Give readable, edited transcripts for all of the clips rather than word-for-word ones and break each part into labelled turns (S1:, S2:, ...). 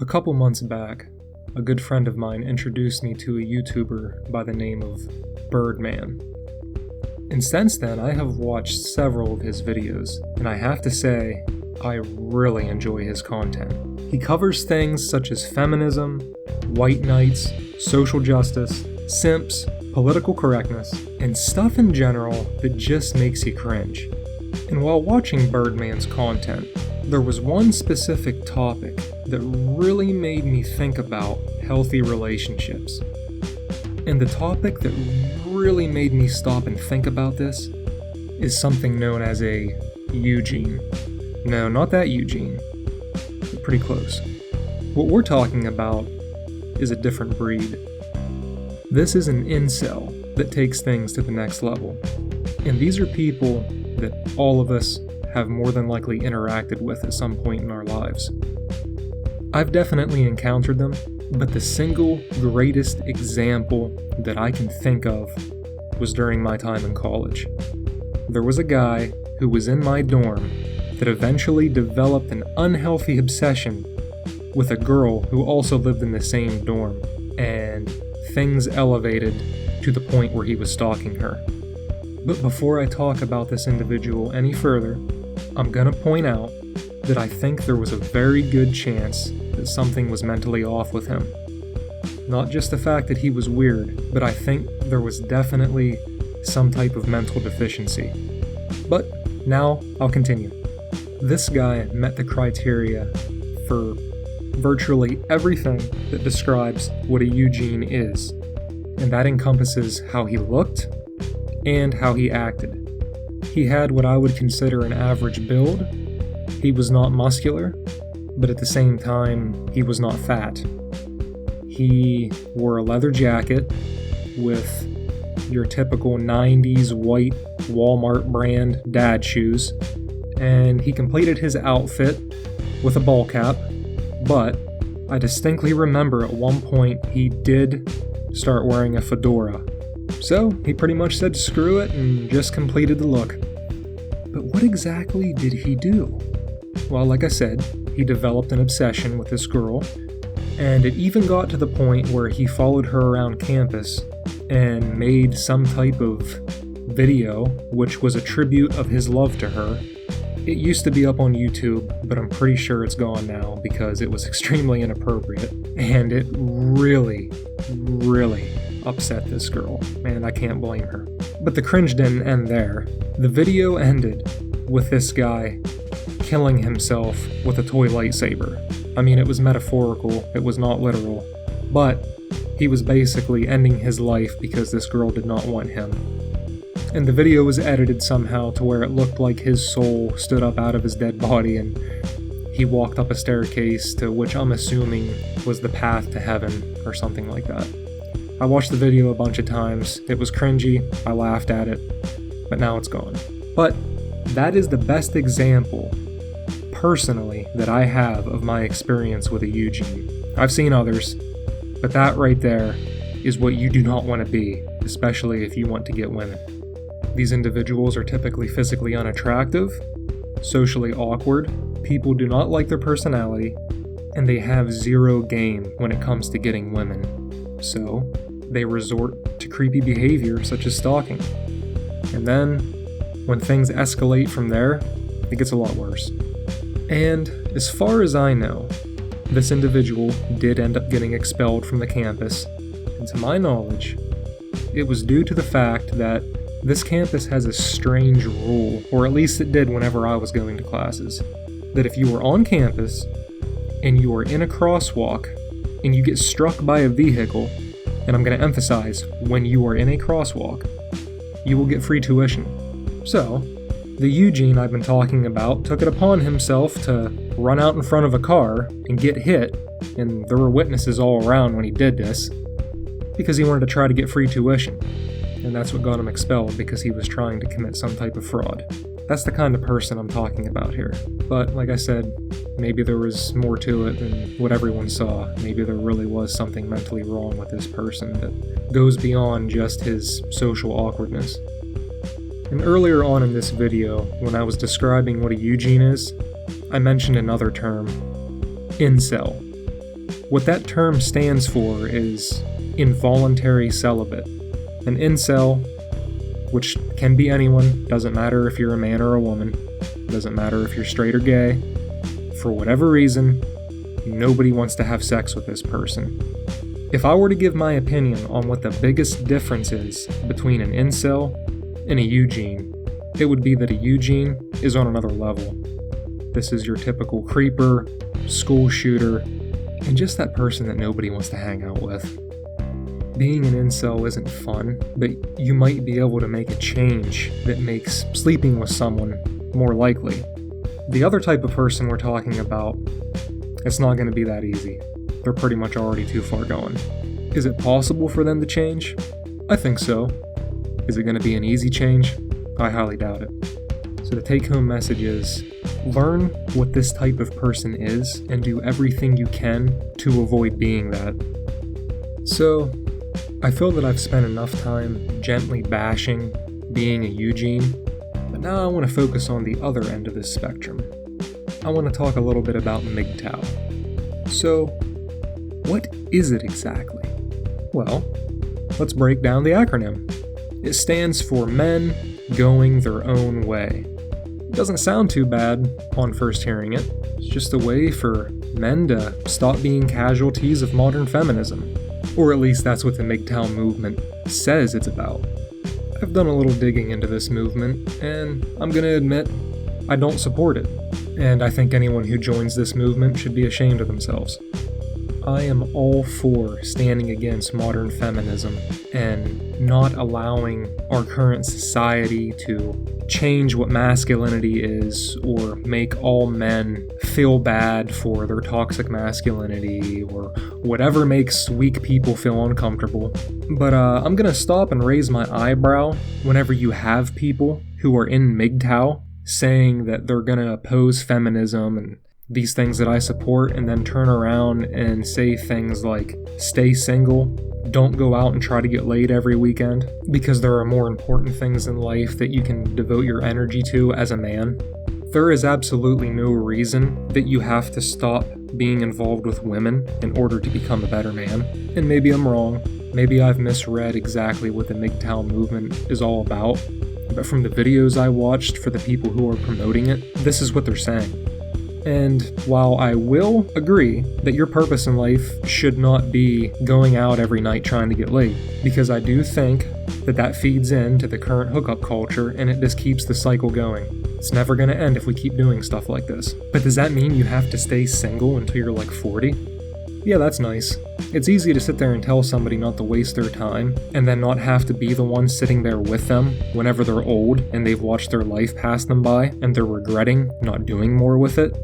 S1: A couple months back, a good friend of mine introduced me to a YouTuber by the name of Birdman. And since then, I have watched several of his videos, and I have to say, I really enjoy his content. He covers things such as feminism, white knights, social justice, simps, political correctness, and stuff in general that just makes you cringe. And while watching Birdman's content, there was one specific topic that really made me think about healthy relationships. And the topic that really made me stop and think about this is something known as a Eugene. No, not that Eugene, but pretty close. What we're talking about is a different breed. This is an incel that takes things to the next level. And these are people that all of us have more than likely interacted with at some point in our lives. I've definitely encountered them, but the single greatest example that I can think of was during my time in college. There was a guy who was in my dorm that eventually developed an unhealthy obsession with a girl who also lived in the same dorm, and things elevated to the point where he was stalking her. But before I talk about this individual any further, I'm gonna point out that I think there was a very good chance that something was mentally off with him. Not just the fact that he was weird, but I think there was definitely some type of mental deficiency. But now I'll continue. This guy met the criteria for virtually everything that describes what a Eugene is, and that encompasses how he looked and how he acted. He had what I would consider an average build. He was not muscular, but at the same time, he was not fat. He wore a leather jacket with your typical 90s white Walmart brand dad shoes, and he completed his outfit with a ball cap, but I distinctly remember at one point he did start wearing a fedora. So he pretty much said screw it and just completed the look. But what exactly did he do? Well, like I said, he developed an obsession with this girl, and it even got to the point where he followed her around campus and made some type of video which was a tribute of his love to her. It used to be up on YouTube, but I'm pretty sure it's gone now because it was extremely inappropriate, and it really upset this girl, and I can't blame her. But the cringe didn't end there. The video ended with this guy killing himself with a toy lightsaber. I mean, it was metaphorical, it was not literal, but he was basically ending his life because this girl did not want him. And the video was edited somehow to where it looked like his soul stood up out of his dead body and he walked up a staircase to which I'm assuming was the path to heaven or something like that. I watched the video a bunch of times. It was cringy, I laughed at it, but now it's gone. But that is the best example, personally, that I have of my experience with a Eugene. I've seen others, but that right there is what you do not want to be, especially if you want to get women. These individuals are typically physically unattractive, socially awkward, people do not like their personality, and they have zero game when it comes to getting women. So, they resort to creepy behavior such as stalking. And then, when things escalate from there, it gets a lot worse. And as far as I know, this individual did end up getting expelled from the campus, and to my knowledge, it was due to the fact that this campus has a strange rule, or at least it did whenever I was going to classes, that if you were on campus and you are in a crosswalk and you get struck by a vehicle, and I'm going to emphasize, when you are in a crosswalk, you will get free tuition. So, the Eugene I've been talking about took it upon himself to run out in front of a car and get hit, and there were witnesses all around when he did this, because he wanted to try to get free tuition. And that's what got him expelled, because he was trying to commit some type of fraud. That's the kind of person I'm talking about here. But like I said, maybe there was more to it than what everyone saw. Maybe there really was something mentally wrong with this person that goes beyond just his social awkwardness. And earlier on in this video, when I was describing what a Eugene is, I mentioned another term, incel. What that term stands for is involuntary celibate. An incel, which can be anyone, doesn't matter if you're a man or a woman, doesn't matter if you're straight or gay, for whatever reason, nobody wants to have sex with this person. If I were to give my opinion on what the biggest difference is between an incel and a Eugene, it would be that a Eugene is on another level. This is your typical creeper, school shooter, and just that person that nobody wants to hang out with. Being an incel isn't fun, but you might be able to make a change that makes sleeping with someone more likely. The other type of person we're talking about, it's not going to be that easy. They're pretty much already too far gone. Is it possible for them to change? I think so. Is it going to be an easy change? I highly doubt it. So the take-home message is, learn what this type of person is and do everything you can to avoid being that. So, I feel that I've spent enough time gently bashing being a Eugene, but now I want to focus on the other end of this spectrum. I want to talk a little bit about MGTOW. So, what is it exactly? Well, let's break down the acronym. It stands for Men Going Their Own Way. It doesn't sound too bad on first hearing it. It's just a way for men to stop being casualties of modern feminism. Or at least that's what the MGTOW movement says it's about. I've done a little digging into this movement, and I'm gonna admit, I don't support it. And I think anyone who joins this movement should be ashamed of themselves. I am all for standing against modern feminism and not allowing our current society to change what masculinity is or make all men feel bad for their toxic masculinity or whatever makes weak people feel uncomfortable. But I'm gonna stop and raise my eyebrow whenever you have people who are in MGTOW saying that they're gonna oppose feminism and these things that I support, and then turn around and say things like, stay single, don't go out and try to get laid every weekend, because there are more important things in life that you can devote your energy to as a man. There is absolutely no reason that you have to stop being involved with women in order to become a better man. And maybe I'm wrong, maybe I've misread exactly what the MGTOW movement is all about, but from the videos I watched for the people who are promoting it, this is what they're saying. And while I will agree that your purpose in life should not be going out every night trying to get laid, because I do think that feeds into the current hookup culture and it just keeps the cycle going. It's never going to end if we keep doing stuff like this. But does that mean you have to stay single until you're like 40? Yeah, that's nice. It's easy to sit there and tell somebody not to waste their time and then not have to be the one sitting there with them whenever they're old and they've watched their life pass them by and they're regretting not doing more with it.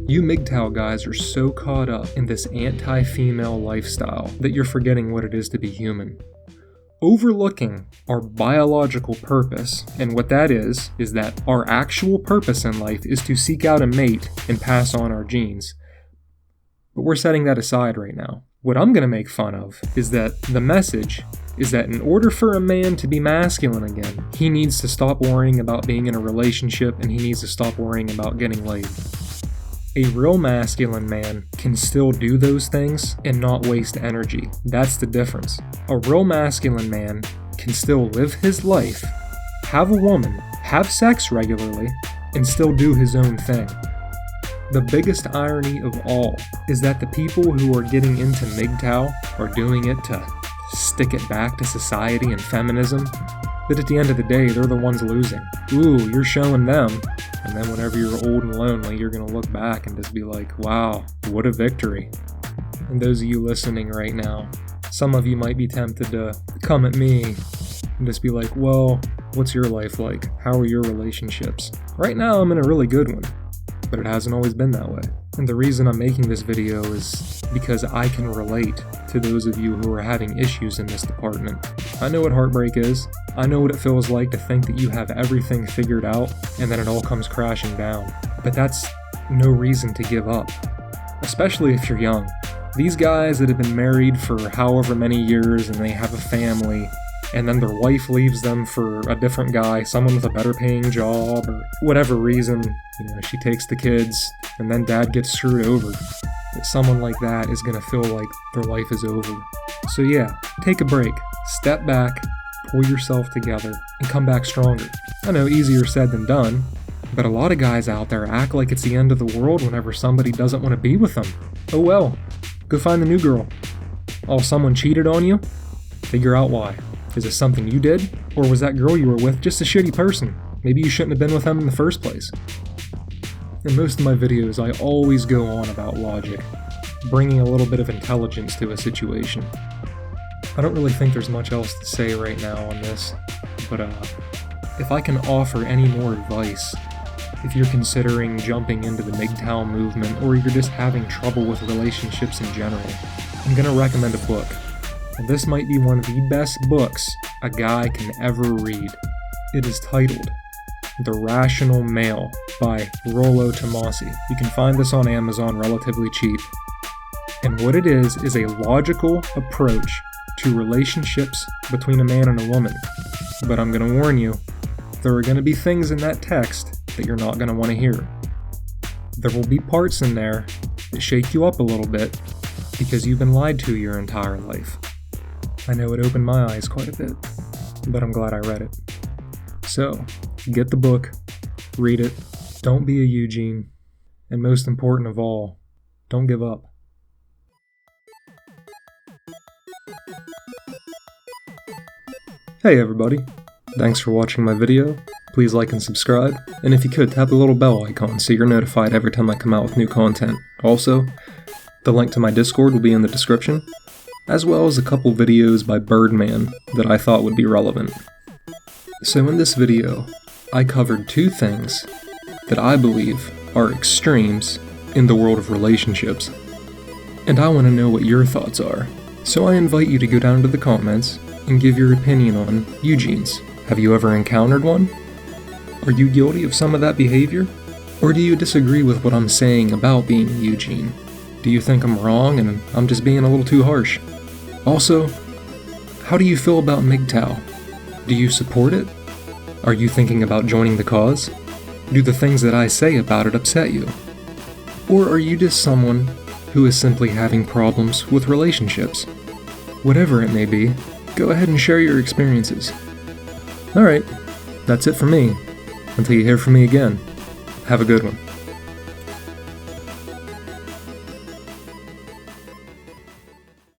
S1: You MGTOW guys are so caught up in this anti-female lifestyle that you're forgetting what it is to be human. Overlooking our biological purpose, and what that is that our actual purpose in life is to seek out a mate and pass on our genes. But we're setting that aside right now. What I'm going to make fun of is that the message is that in order for a man to be masculine again, he needs to stop worrying about being in a relationship and he needs to stop worrying about getting laid. A real masculine man can still do those things and not waste energy. That's the difference. A real masculine man can still live his life, have a woman, have sex regularly, and still do his own thing. The biggest irony of all is that the people who are getting into MGTOW are doing it to stick it back to society and feminism, but at the end of the day, they're the ones losing. Ooh, you're showing them. And then whenever you're old and lonely, you're going to look back and just be like, wow, what a victory. And those of you listening right now, some of you might be tempted to come at me and just be like, well, what's your life like? How are your relationships? Right now, I'm in a really good one, but it hasn't always been that way. And the reason I'm making this video is because I can relate to those of you who are having issues in this department. I know what heartbreak is. I know what it feels like to think that you have everything figured out and then it all comes crashing down. But that's no reason to give up, especially if you're young. These guys that have been married for however many years and they have a family, and then their wife leaves them for a different guy, someone with a better paying job, or whatever reason, she takes the kids, and then dad gets screwed over. that someone like that is gonna feel like their life is over. So yeah, take a break, step back, pull yourself together, and come back stronger. I know, easier said than done, but a lot of guys out there act like it's the end of the world whenever somebody doesn't want to be with them. Oh well, go find the new girl. Oh, someone cheated on you? Figure out why. Is it something you did? Or was that girl you were with just a shitty person? Maybe you shouldn't have been with them in the first place. In most of my videos, I always go on about logic, bringing a little bit of intelligence to a situation. I don't really think there's much else to say right now on this, but if I can offer any more advice, if you're considering jumping into the MGTOW movement, or you're just having trouble with relationships in general, I'm gonna recommend a book. And this might be one of the best books a guy can ever read. It is titled The Rational Male by Rollo Tomassi. You can find this on Amazon relatively cheap. And what it is a logical approach to relationships between a man and a woman. But I'm gonna warn you, there are gonna be things in that text that you're not gonna wanna hear. There will be parts in there that shake you up a little bit because you've been lied to your entire life. I know it opened my eyes quite a bit, but I'm glad I read it. So, get the book, read it, don't be a Eugene, and most important of all, don't give up. Hey everybody, thanks for watching my video. Please like and subscribe, and if you could, tap the little bell icon so you're notified every time I come out with new content. Also, the link to my Discord will be in the description, as well as a couple videos by Birdman that I thought would be relevant. So in this video, I covered two things that I believe are extremes in the world of relationships, and I want to know what your thoughts are. So I invite you to go down to the comments and give your opinion on Eugenes. Have you ever encountered one? Are you guilty of some of that behavior? Or do you disagree with what I'm saying about being a Eugene? Do you think I'm wrong and I'm just being a little too harsh? Also, how do you feel about MGTOW? Do you support it? Are you thinking about joining the cause? Do the things that I say about it upset you? Or are you just someone who is simply having problems with relationships? Whatever it may be, go ahead and share your experiences. Alright, that's it for me. Until you hear from me again, have a good one.